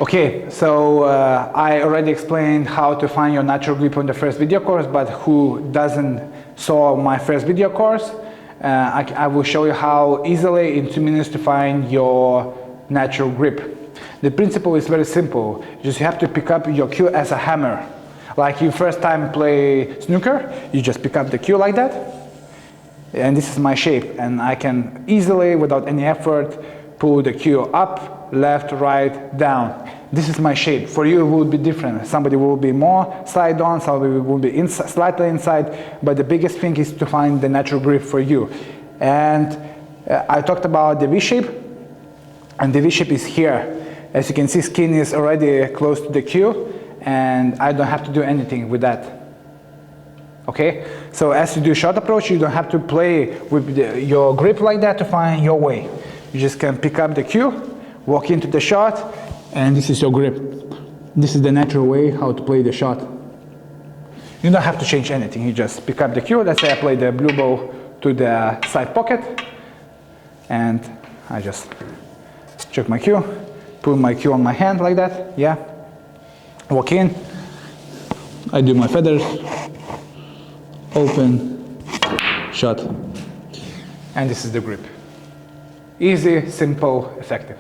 Okay, so I already explained how to find your natural grip on the first video course, but who doesn't saw my first video course, I will show you how easily in 2 minutes to find your natural grip. The principle is very simple. You just have to pick up your cue as a hammer. Like you first time play snooker, you just pick up the cue like that. And this is my shape, and I can easily, without any effort, pull the cue up, left, right, down. This is my shape. For you it will be different. Somebody will be more slide on, somebody will be slightly inside, but the biggest thing is to find the natural grip for you. And I talked about the V shape, and the V shape is here. As you can see, skin is already close to the cue, and I don't have to do anything with that. Okay, so as you do shot approach, you don't have to play with your grip like that to find your way. You just can pick up the cue, walk into the shot, and this is your grip. This is the natural way how to play the shot. You don't have to change anything. You just pick up the cue. Let's say I play the blue ball to the side pocket, and I just check my cue, put my cue on my hand like that. Yeah, walk in. I do my feathers. Open, shot, and this is the grip. Easy, simple, effective.